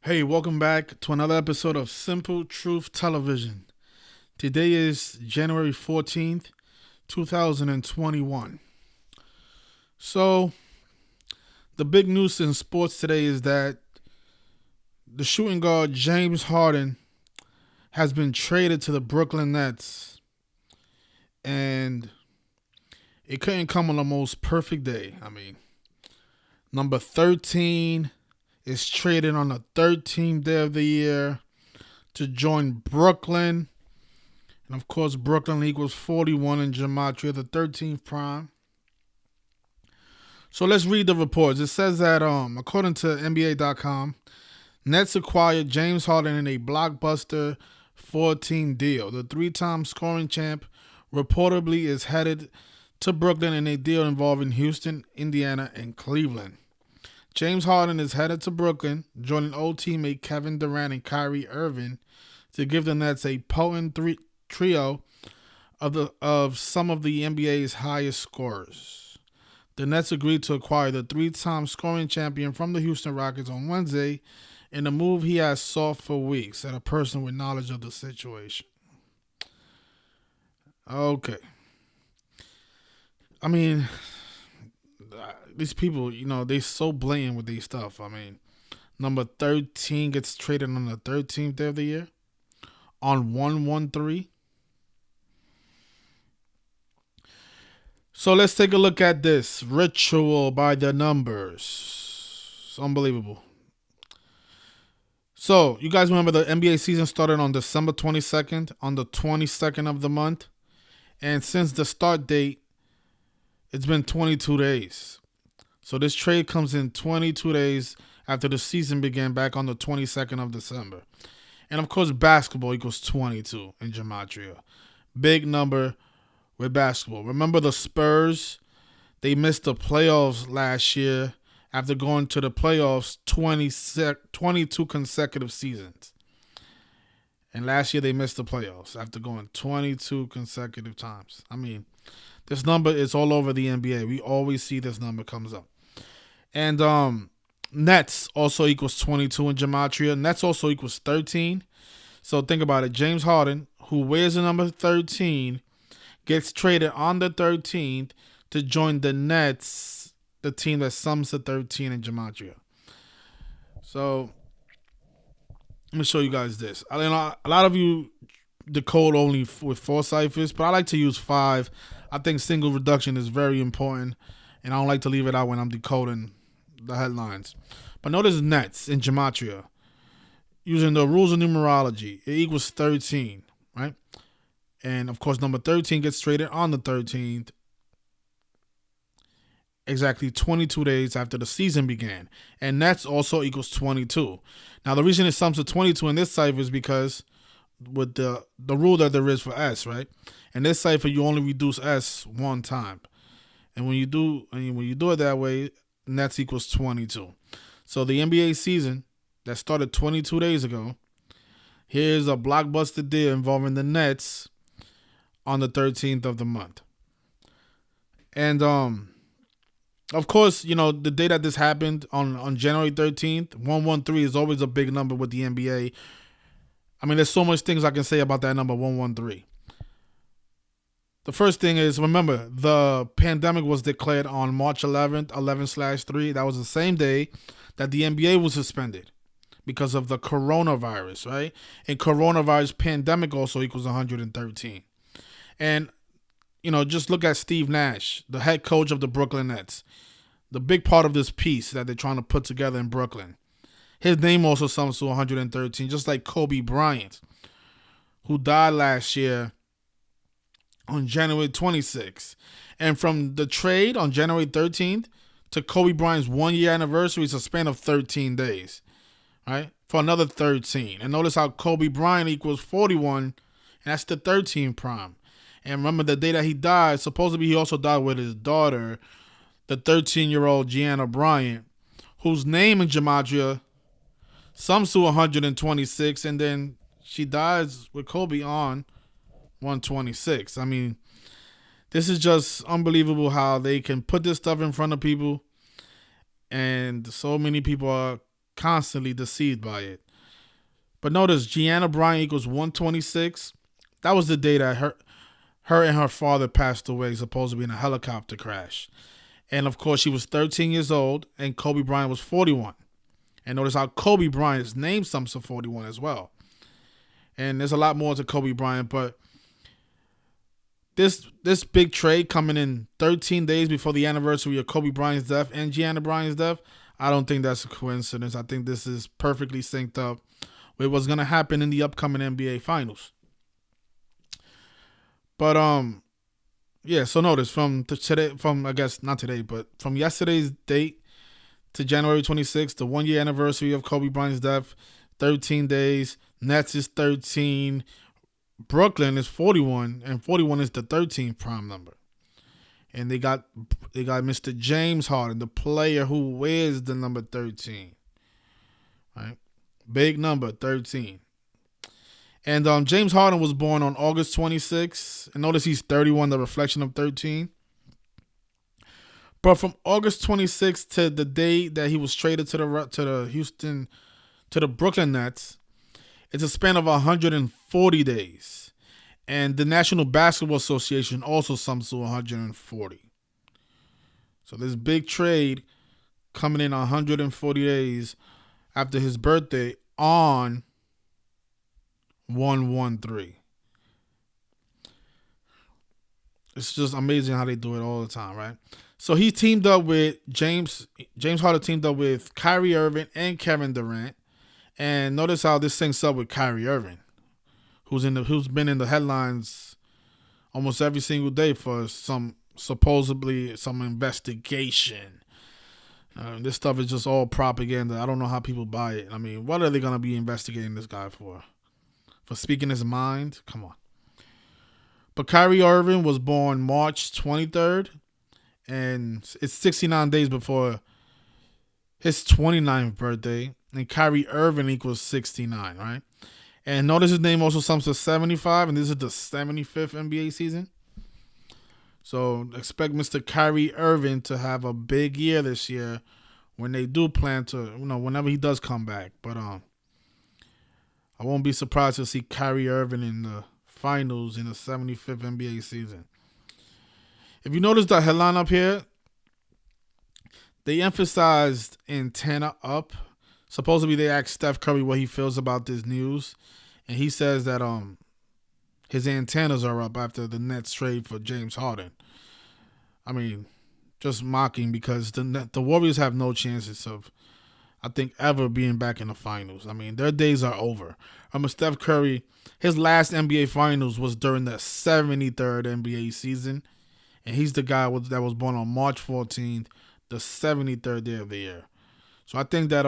Hey, welcome back to another episode of Simple Truth Television. Today is January 14th, 2021. So, the big news in sports today is that the shooting guard James Harden has been traded to the Brooklyn Nets, and it couldn't come on the most perfect day. Number 13 is traded on the 13th day of the year to join Brooklyn. And of course, Brooklyn equals 41 in Gematria, the 13th prime. So let's read the reports. It says that, according to NBA.com, Nets acquired James Harden in a blockbuster 14 deal. The three-time scoring champ reportedly is headed to Brooklyn in a deal involving Houston, Indiana, and Cleveland. James Harden is headed to Brooklyn, joining old teammate Kevin Durant and Kyrie Irving to give the Nets a potent trio of some of the NBA's highest scorers. The Nets agreed to acquire the three-time scoring champion from the Houston Rockets on Wednesday in a move he has sought for weeks, said a person with knowledge of the situation. Okay. These people, they so blatant with these stuff. Number 13 gets traded on the 13th day of the year on 113. So let's take a look at this ritual by the numbers. It's unbelievable. So, you guys remember the NBA season started on December 22nd, on the 22nd of the month. And since the start date, it's been 22 days. So this trade comes in 22 days after the season began back on the 22nd of December. And of course, basketball equals 22 in Gematria. Big number with basketball. Remember the Spurs? They missed the playoffs last year after going to the playoffs 22 consecutive seasons. And last year they missed the playoffs after going 22 consecutive times. This number is all over the NBA. We always see this number comes up. And Nets also equals 22 in Gematria. Nets also equals 13. So think about it. James Harden, who wears the number 13, gets traded on the 13th to join the Nets, the team that sums to 13 in Gematria. So let me show you guys this. A lot of you decode only with 4 ciphers, but I like to use 5. I think single reduction is very important, and I don't like to leave it out when I'm decoding the headlines. But notice Nets in Gematria. Using the rules of numerology, it equals 13, right? And of course, number 13 gets traded on the 13th, exactly 22 days after the season began. And Nets also equals 22. Now, the reason it sums to 22 in this cipher is because with the rule that there is for S, right? In this cipher, you only reduce S one time. And when you do it that way, Nets equals 22. So the NBA season that started 22 days ago, here's a blockbuster deal involving the Nets on the 13th of the month. And of course, the day that this happened on January 13th, 113 is always a big number with the NBA. There's so much things I can say about that number 113. The first thing is, remember, the pandemic was declared on March 11th, 11/3. That was the same day that the NBA was suspended because of the coronavirus, right? And coronavirus pandemic also equals 113. And, just look at Steve Nash, the head coach of the Brooklyn Nets. The big part of this piece that they're trying to put together in Brooklyn. His name also sums to 113, just like Kobe Bryant, who died last year on January 26th. And from the trade on January 13th to Kobe Bryant's 1-year anniversary is a span of 13 days, right? For another 13. And notice how Kobe Bryant equals 41, and that's the 13th prime. And remember the day that he died, supposedly he also died with his daughter, the 13-year-old Gianna Bryant, whose name in Gematria sums to 126, and then she dies with Kobe on 126. This is just unbelievable how they can put this stuff in front of people, and so many people are constantly deceived by it. But notice Gianna Bryant equals 126. That was the day that her and her father passed away, supposedly in a helicopter crash. And of course, she was 13 years old, and Kobe Bryant was 41. And notice how Kobe Bryant is named something 41 as well. And there's a lot more to Kobe Bryant, but this big trade coming in 13 days before the anniversary of Kobe Bryant's death and Gianna Bryant's death, I don't think that's a coincidence. I think this is perfectly synced up with what's going to happen in the upcoming NBA Finals. But yeah. So notice from I guess not today, but from yesterday's date to January 26th, the 1 year anniversary of Kobe Bryant's death, 13 days. Nets is 13. Brooklyn is 41, and 41 is the 13th prime number. And they got Mr. James Harden, the player who wears the number 13. Right? Big number, 13. And James Harden was born on August 26th. And notice he's 31, the reflection of 13. But from August 26th to the day that he was traded to the Brooklyn Nets, it's a span of 140 days. And the National Basketball Association also sums to 140. So this big trade coming in 140 days after his birthday on 113. It's just amazing how they do it all the time, right? So he teamed up with James Harden teamed up with Kyrie Irving and Kevin Durant. And notice how this syncs up with Kyrie Irving, who's been in the headlines almost every single day for supposedly some investigation. This stuff is just all propaganda. I don't know how people buy it. I mean, what are they gonna be investigating this guy for? For speaking his mind? Come on. But Kyrie Irving was born March 23rd, and it's 69 days before his 29th birthday. And Kyrie Irving equals 69, right? And notice his name also sums to 75, and this is the 75th NBA season. So expect Mr. Kyrie Irving to have a big year this year when they do plan to, whenever he does come back. But I won't be surprised to see Kyrie Irving in the finals in the 75th NBA season. If you notice the headline up here, they emphasized antenna up. Supposedly they asked Steph Curry what he feels about this news, and he says that his antennas are up after the Nets trade for James Harden. I mean, just mocking because the Warriors have no chances of, I think, ever being back in the finals. I mean, their days are over. Steph Curry, his last NBA finals was during the 73rd NBA season, and he's the guy that was born on March 14th, the 73rd day of the year. So I think that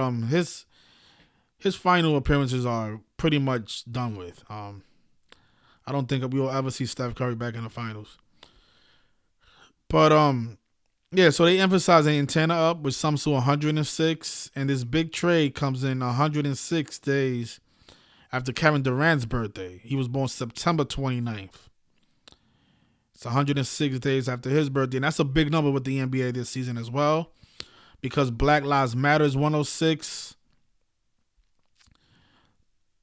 his final appearances are pretty much done with. I don't think we will ever see Steph Curry back in the finals. But yeah, so they emphasize the antenna up, which sums to 106, and this big trade comes in 106 days after Kevin Durant's birthday. He was born September 29th. It's 106 days after his birthday, and that's a big number with the NBA this season as well. Because Black Lives Matter is 106.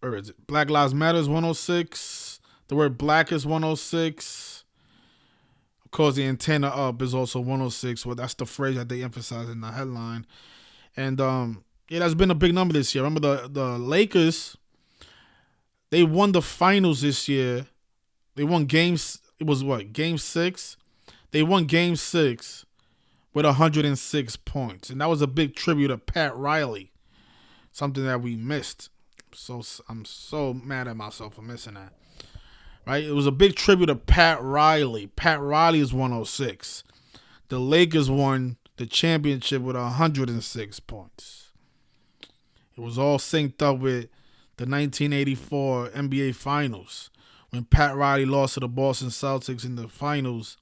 Or is it? Black Lives Matter is 106. The word black is 106. Of course, the antenna up is also 106. Well, that's the phrase that they emphasize in the headline. And yeah, that's been a big number this year. Remember the Lakers, they won the finals this year. They won games. It was what? Game 6? They won game 6. With 106 points. And that was a big tribute to Pat Riley. Something that we missed. So I'm so mad at myself for missing that. Right? It was a big tribute to Pat Riley. Pat Riley is 106. The Lakers won the championship with 106 points. It was all synced up with the 1984 NBA Finals when Pat Riley lost to the Boston Celtics in the finals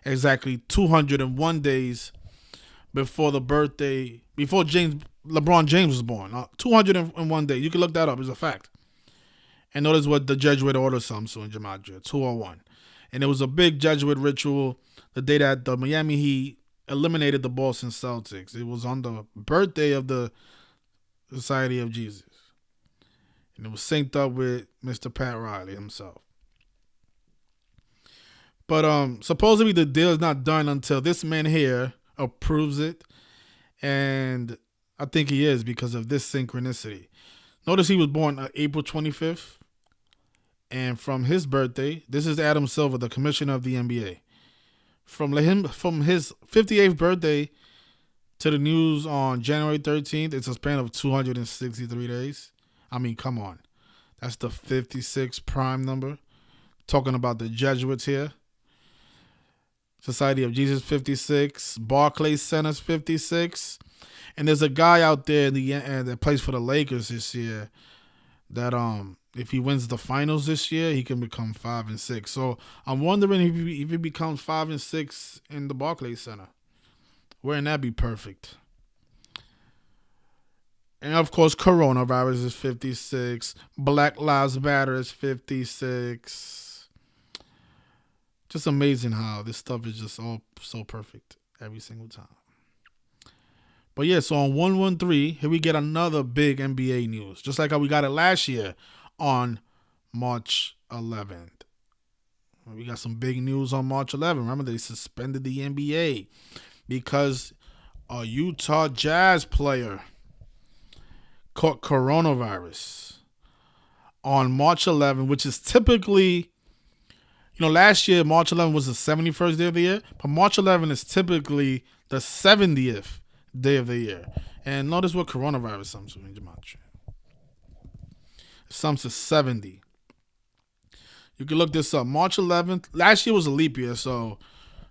exactly 201 days before LeBron James was born. 201 days. You can look that up. It's a fact. And notice what the Jesuit order sums to in Gematria, 201. And it was a big Jesuit ritual the day that the Miami Heat eliminated the Boston Celtics. It was on the birthday of the Society of Jesus. And it was synced up with Mr. Pat Riley himself. But supposedly the deal is not done until this man here approves it. And I think he is because of this synchronicity. Notice he was born April 25th. And from his birthday, this is Adam Silver, the commissioner of the NBA. From his 58th birthday to the news on January 13th, it's a span of 263 days. I mean, come on. That's the 56 prime number. Talking about the Jesuits here. Society of Jesus 56. Barclays Center's 56. And there's a guy out there that plays for the Lakers this year that if he wins the finals this year, he can become 5-6. So I'm wondering if he becomes 5-6 in the Barclays Center. Wouldn't that be perfect? And of course, coronavirus is 56. Black Lives Matter is 56. Just amazing how this stuff is just all so perfect every single time. But yeah, so on 113, here we get another big NBA news. Just like how we got it last year on March 11th. We got some big news on March 11th. Remember, they suspended the NBA because a Utah Jazz player caught coronavirus on March 11th, which is typically, last year, March 11th was the 71st day of the year, but March 11th is typically the 70th day of the year. And notice what coronavirus sums to in gematria. It sums to 70. You can look this up. March 11th, last year was a leap year, so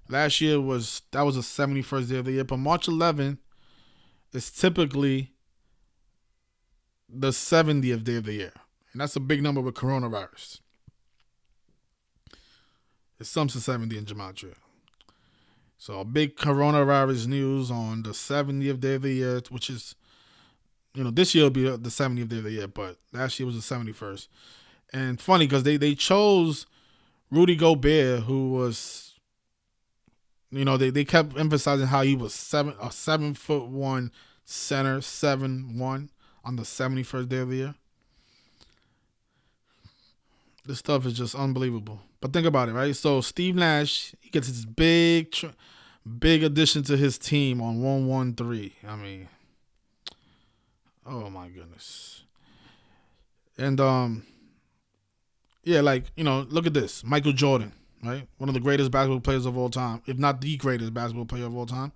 last year was the 71st day of the year, but March 11th is typically the 70th day of the year. And that's a big number with coronavirus. It sums to 70 in gematria. So a big coronavirus news on the 70th day of the year, which is, this year will be the 70th day of the year, but last year was the 71st. And funny because they chose Rudy Gobert, who was, they kept emphasizing how he was a 7'1" center, 7'1" on the 71st day of the year. This stuff is just unbelievable. But think about it, right? So Steve Nash, he gets his big addition to his team on 113. I mean, oh my goodness. And look at this. Michael Jordan, right? One of the greatest basketball players of all time, if not the greatest basketball player of all time.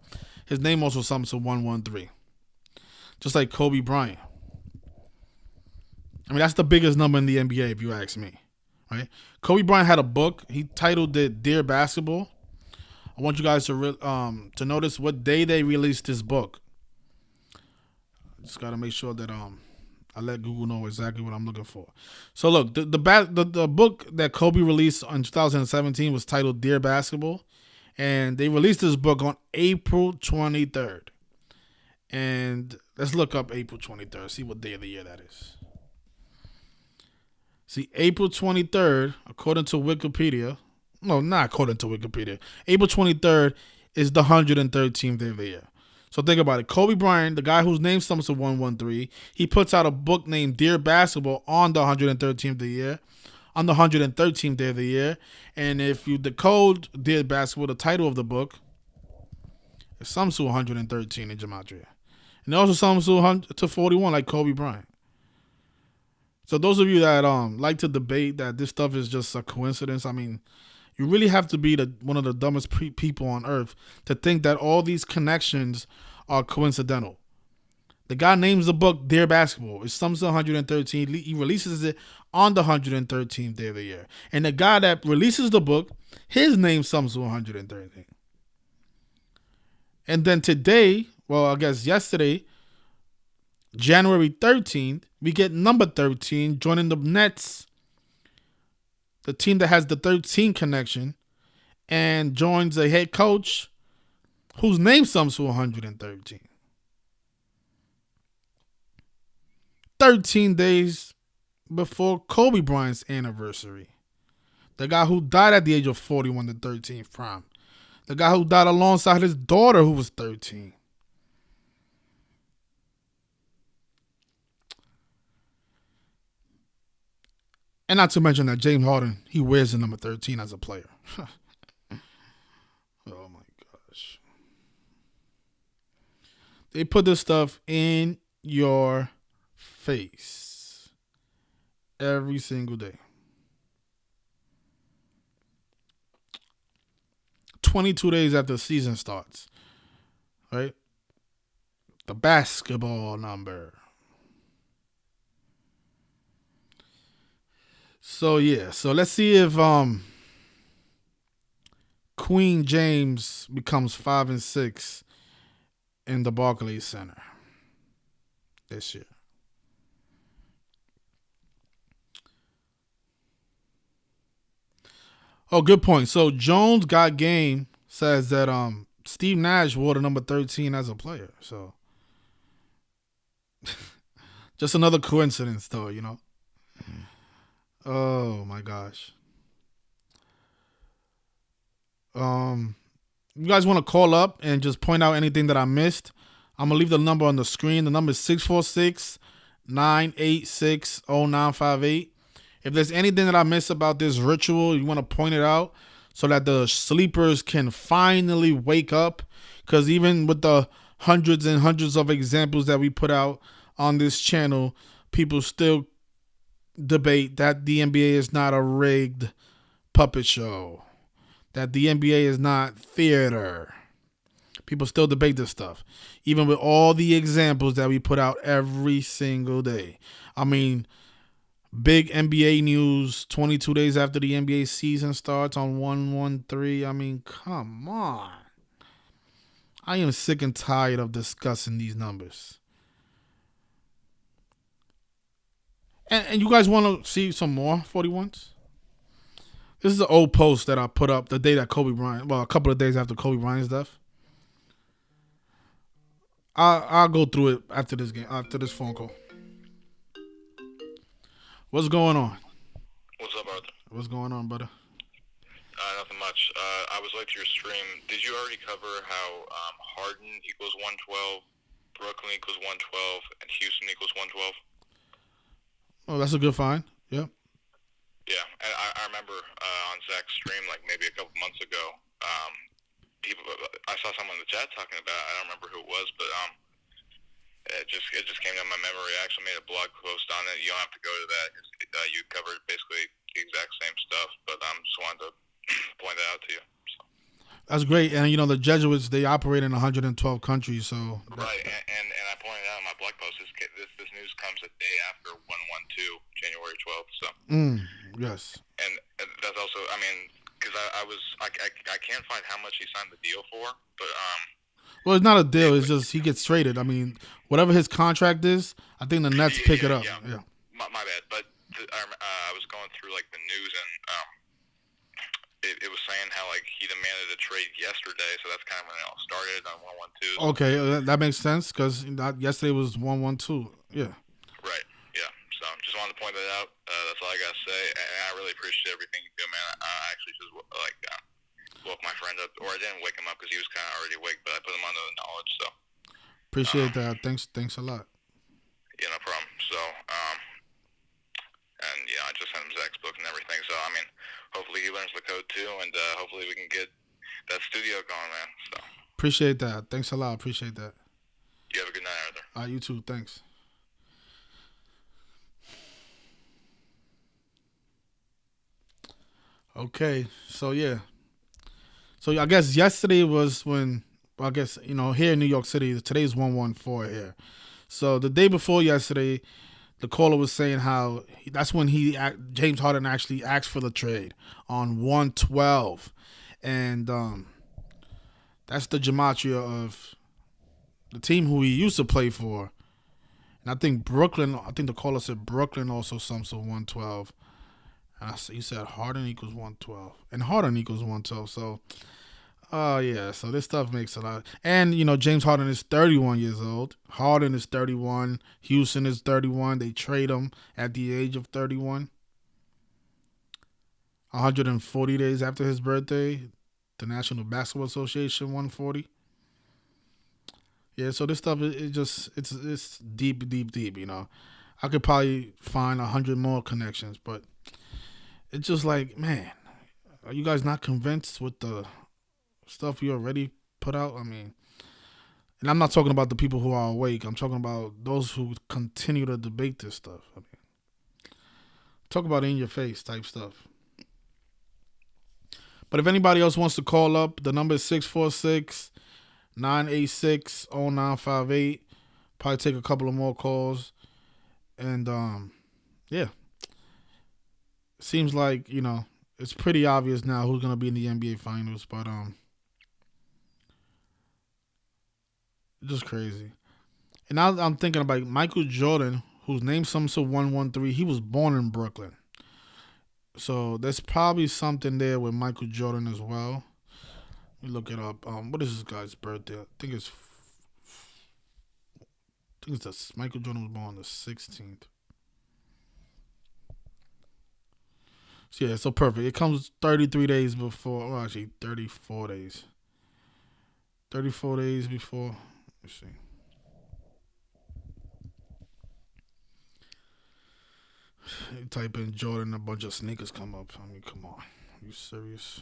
His name also sums to 113. Just like Kobe Bryant. I mean, that's the biggest number in the NBA, if you ask me. Right? Kobe Bryant had a book. He titled it "Dear Basketball." I want you guys to notice what day they released this book. Just gotta make sure that I let Google know exactly what I'm looking for. So look, the book that Kobe released in 2017 was titled "Dear Basketball," and they released this book on April 23rd. And let's look up April 23rd, see what day of the year that is. See, April 23rd, according to Wikipedia, no, not according to Wikipedia, April 23rd is the 113th day of the year. So think about it. Kobe Bryant, the guy whose name sums to 113, he puts out a book named Dear Basketball on the 113th of the year, on the 113th day of the year. And if you decode Dear Basketball, the title of the book, it sums to 113 in gematria. And it also sums to 41 like Kobe Bryant. So those of you that like to debate that this stuff is just a coincidence, I mean, you really have to be one of the dumbest people on earth to think that all these connections are coincidental. The guy names the book Dear Basketball. It sums to 113. He releases it on the 113th day of the year. And the guy that releases the book, his name sums to 113. And then today, well, I guess yesterday, January 13th, we get number 13 joining the Nets, the team that has the 13 connection, and joins a head coach whose name sums to 113. 13 days before Kobe Bryant's anniversary. The guy who died at the age of 41, the 13th prime. The guy who died alongside his daughter who was 13. And not to mention that James Harden, he wears the number 13 as a player. Oh my gosh. They put this stuff in your face every single day. 22 days after the season starts, right? The basketball number. So yeah, so let's see if Queen James becomes 5-6 in the Barclays Center this year. Oh, good point. So Jones Got Game says that Steve Nash wore the number 13 as a player. So just another coincidence, though, you know. Oh my gosh. You guys want to call up and just point out anything that I missed? I'm gonna leave the number on the screen. The number is 646-986-0958. If there's anything that I missed about this ritual, you want to point it out so that the sleepers can finally wake up. Because even with the hundreds and hundreds of examples that we put out on this channel, people still debate that the NBA is not a rigged puppet show, that the NBA is not theater. People still debate this stuff, even with all the examples that we put out every single day. I mean, big NBA news 22 days after the NBA season starts on 1/13. I mean, come on. I am sick and tired of discussing these numbers. And you guys want to see some more 41s? This is an old post that I put up the day that Kobe Bryant, well, a couple of days after Kobe Bryant's death. I'll go through it after this game, after this phone call. What's going on? What's up, Arthur? What's going on, brother? Nothing much. I was late to your stream. Did you already cover how Harden equals 112, Brooklyn equals 112, and Houston equals 112? Oh, that's a good find. Yep. Yeah, and I remember on Zach's stream, like maybe a couple months ago, I saw someone in the chat talking about it. I don't remember who it was, but it just came to my memory. I actually made a blog post on it. You don't have to go to that. You covered basically the exact same stuff, but just wanted to point that out to you. So. That's great. And, you know, the Jesuits, they operate in 112 countries. So right, and I pointed out in my blog post, this news comes a day after 112, January 12th. So. Yes. And that's also, I mean, because I can't find how much he signed the deal for, but well, it's not a deal. It's just he gets traded. I mean, whatever his contract is, I think the Nets pick it up. Yeah. My bad. But I was going through like the news, and it was saying how like he demanded a trade yesterday, so that's kind of when it all started on 112. Okay, that makes sense because yesterday was 112. Yeah. Right. Yeah. So just wanted to point that out. That's all I gotta say, and I really appreciate everything you do, man. I actually just woke my friend up, or I didn't wake him up because he was kind of already awake, but I put him under the knowledge. So appreciate that. Thanks a lot. Yeah, no problem. So and yeah, I just sent him Zach's book and everything. So I mean, hopefully he learns the code too, and hopefully we can get that studio going, man. So appreciate that. Thanks a lot. Appreciate that. You have a good night, Arthur. You too. Thanks. Okay, so yeah. So I guess yesterday was when, I guess, you know, here in New York City, today's 114 here. So the day before yesterday, the caller was saying how that's when James Harden actually asked for the trade on 112. And that's the gematria of the team who he used to play for. And I think the caller said Brooklyn also sums to 112. And he said Harden equals 112. And Harden equals 112. So, yeah. So this stuff makes a lot. And, you know, James Harden is 31 years old. Harden is 31. Houston is 31. They trade him at the age of 31. 140 days after his birthday. The National Basketball Association 140. Yeah, so this stuff it's deep, you know. I could probably find 100 more connections, but it's just like, man, are you guys not convinced with the stuff you already put out? I mean, and I'm not talking about the people who are awake. I'm talking about those who continue to debate this stuff. I mean, talk about in your face type stuff. But if anybody else wants to call up, the number is 646-986-0958. Probably take a couple of more calls. And yeah. Seems like, it's pretty obvious now who's gonna be in the NBA finals, but just crazy. And now I'm thinking about Michael Jordan, whose name sums to 113. He was born in Brooklyn. So there's probably something there with Michael Jordan as well. Let me look it up. What is this guy's birthday? Michael Jordan was born on the 16th. So yeah, so perfect. It comes 33 days before. Well, actually, 34 days. 34 days before. Let's see. You type in Jordan, a bunch of sneakers come up. I mean, come on. Are you serious?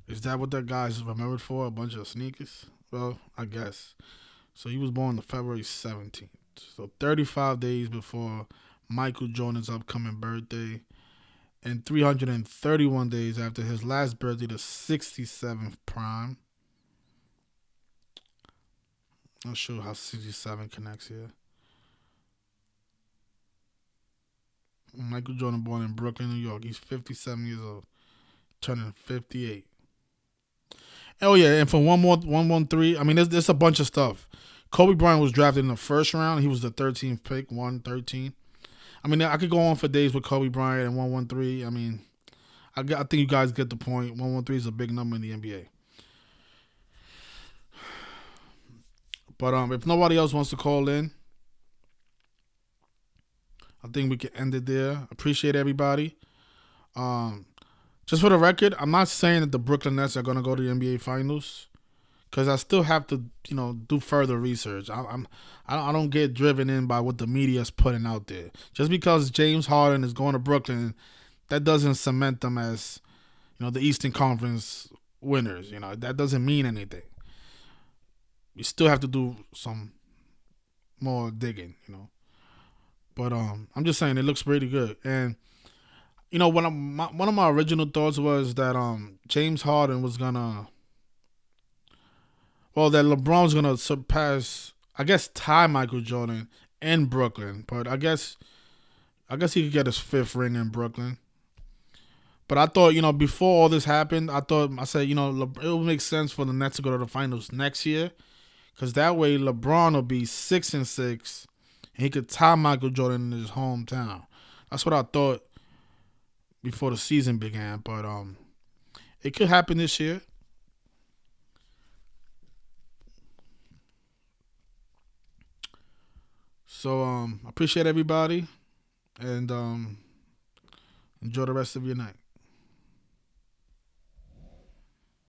Is that what that guy's remembered for? A bunch of sneakers? Well, I guess. So he was born on February 17th. So 35 days before Michael Jordan's upcoming birthday. And 331 days after his last birthday, the 67th prime. Not sure how 67 connects here. Michael Jordan born in Brooklyn, New York. He's 57 years old, turning 58. Oh yeah, and for 113, I mean, there's a bunch of stuff. Kobe Bryant was drafted in the first round. He was the 13th pick, 113. I mean, I could go on for days with Kobe Bryant and 113. I mean, I think you guys get the point. 113 is a big number in the NBA. But if nobody else wants to call in, I think we can end it there. Appreciate everybody. Just for the record, I'm not saying that the Brooklyn Nets are going to go to the NBA Finals, because I still have to, do further research. I don't get driven in by what the media is putting out there. Just because James Harden is going to Brooklyn, that doesn't cement them as, the Eastern Conference winners. That doesn't mean anything. You still have to do some more digging. But I'm just saying it looks pretty good. And one of my original thoughts was that James Harden was gonna, that LeBron was gonna surpass, I guess, tie Michael Jordan in Brooklyn. But I guess he could get his 5th ring in Brooklyn. But I thought, before all this happened, I said, it would make sense for the Nets to go to the finals next year, because that way LeBron will be 6-6. And he could tie Michael Jordan in his hometown. That's what I thought before the season began. But it could happen this year. So I appreciate everybody. And enjoy the rest of your night.